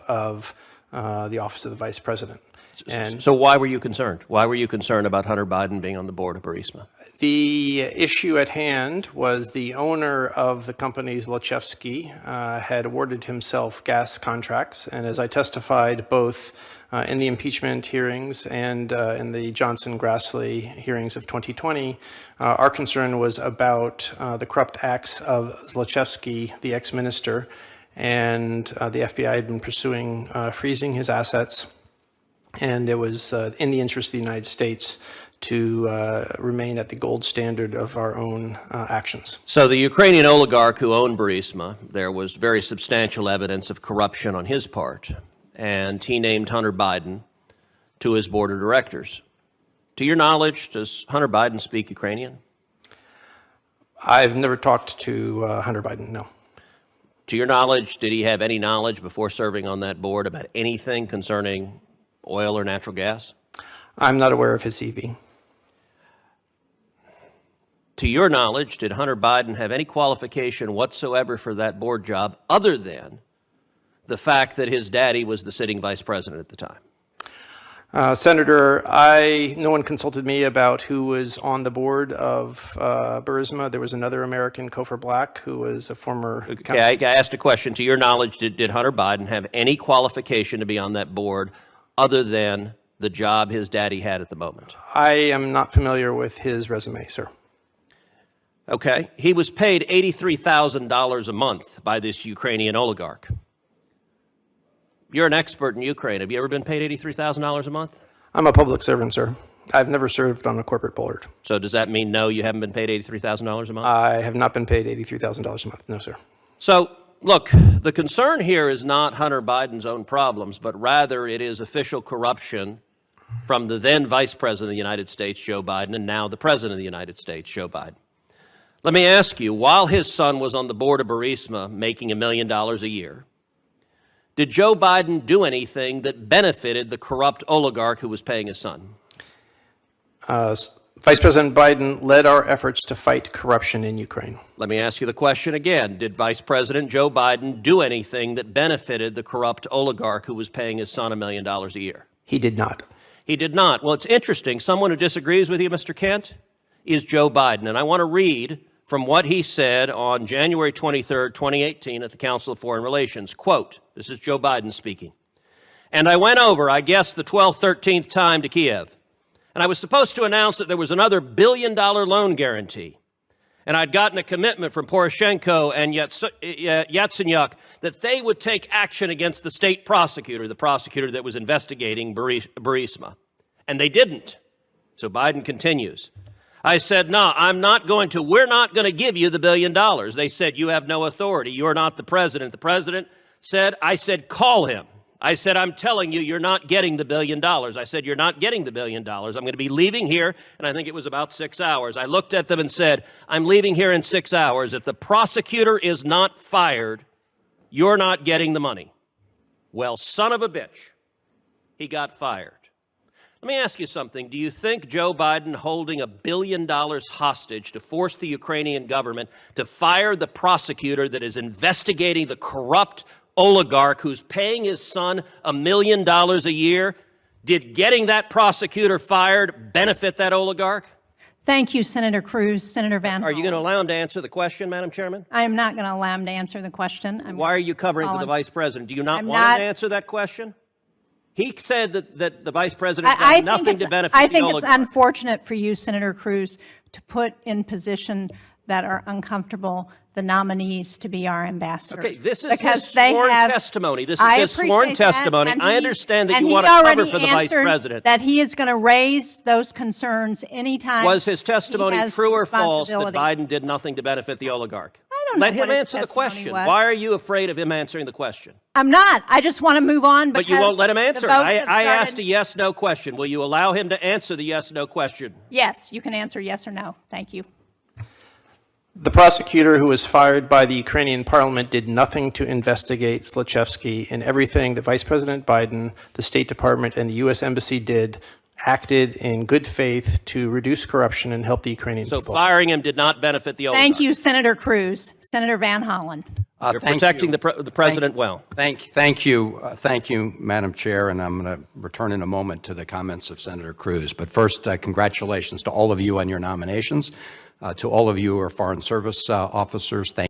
of the Office of the Vice President. And so why were you concerned? Why were you concerned about Hunter Biden being on the board of Burisma? The issue at hand was the owner of the company, Zlochevsky, had awarded himself gas contracts. And as I testified both in the impeachment hearings and in the Johnson-Grassley hearings of 2020, our concern was about the corrupt acts of Zlochevsky, the ex-minister, and the FBI had been pursuing freezing his assets. And it was in the interest of the United States to remain at the gold standard of our own actions. So the Ukrainian oligarch who owned Burisma, there was very substantial evidence of corruption on his part, and he named Hunter Biden to his board of directors. To your knowledge, does Hunter Biden speak Ukrainian? I've never talked to Hunter Biden, no. To your knowledge, did he have any knowledge before serving on that board about anything concerning oil or natural gas? I'm not aware of his CV. To your knowledge, did Hunter Biden have any qualification whatsoever for that board job other than the fact that his daddy was the sitting vice president at the time? Senator, no one consulted me about who was on the board of Burisma. There was another American, Kofor Black, who was a former... Okay, I asked a question. To your knowledge, did Hunter Biden have any qualification to be on that board other than the job his daddy had at the moment? I am not familiar with his resume, sir. Okay. He was paid $83,000 a month by this Ukrainian oligarch. You're an expert in Ukraine. Have you ever been paid $83,000 a month? I'm a public servant, sir. I've never served on a corporate board. So does that mean no, you haven't been paid $83,000 a month? I have not been paid $83,000 a month, no, sir. So, look, the concern here is not Hunter Biden's own problems, but rather it is official corruption from the then Vice President of the United States, Joe Biden, and now the President of the United States, Joe Biden. Let me ask you, while his son was on the board of Burisma making $1 million a year, did Joe Biden do anything that benefited the corrupt oligarch who was paying his son? Vice President Biden led our efforts to fight corruption in Ukraine. Let me ask you the question again. Did Vice President Joe Biden do anything that benefited the corrupt oligarch who was paying his son $1 million a year? He did not. He did not. Well, it's interesting. Someone who disagrees with you, Mr. Kent, is Joe Biden. And I want to read from what he said on January 23rd, 2018 at the Council of Foreign Relations. Quote, this is Joe Biden speaking. And I went over, I guess, the 12th, 13th time to Kiev. And I was supposed to announce that there was another $1 billion loan guarantee. And I'd gotten a commitment from Poroshenko and Yatsenyuk that they would take action against the state prosecutor, the prosecutor that was investigating Burisma. And they didn't. So Biden continues. I said, no, we're not going to give you the $1 billion. They said, you have no authority. You're not the president. The president said, I said, call him. I said, I'm telling you, you're not getting the $1 billion. I said, you're not getting the $1 billion. I'm going to be leaving here. And I think it was about 6 hours. I looked at them and said, I'm leaving here in 6 hours. If the prosecutor is not fired, you're not getting the money. Well, son of a bitch, he got fired. Let me ask you something. Do you think Joe Biden holding $1 billion hostage to force the Ukrainian government to fire the prosecutor that is investigating the corrupt oligarch who's paying his son $1 million a year, did getting that prosecutor fired benefit that oligarch? Thank you, Senator Cruz. Senator Van Are you going to allow him to answer the question, Madam Chairman? I am not going to allow him to answer the question. Why are you covering for the Vice President? Do you not want him to answer that question? He said that the Vice President has nothing to benefit the oligarch. I think it's unfortunate for you, Senator Cruz, to put in position that are uncomfortable the nominees to be our ambassadors. Okay, this is his sworn testimony. This is his sworn testimony. I understand that you want to cover for the Vice President. That he is going to raise those concerns anytime. Was his testimony true or false that Biden did nothing to benefit the oligarch? I don't know. Let him answer the question. Why are you afraid of him answering the question? I'm not. I just want to move on. But you won't let him answer. I asked a yes-no question. Will you allow him to answer the yes-no question? Yes, you can answer yes or no. Thank you. The prosecutor who was fired by the Ukrainian parliament did nothing to investigate Zlochevsky, and everything that Vice President Biden, the State Department, and the U.S. Embassy did acted in good faith to reduce corruption and help the Ukrainian people. So firing him did not benefit the oligarch. Thank you, Senator Cruz. Senator Van Hollen. You're protecting the president well. Thank you, Madam Chair, and I'm going to return in a moment to the comments of Senator Cruz. But first, congratulations to all of you on your nominations. To all of you who are Foreign Service officers, thank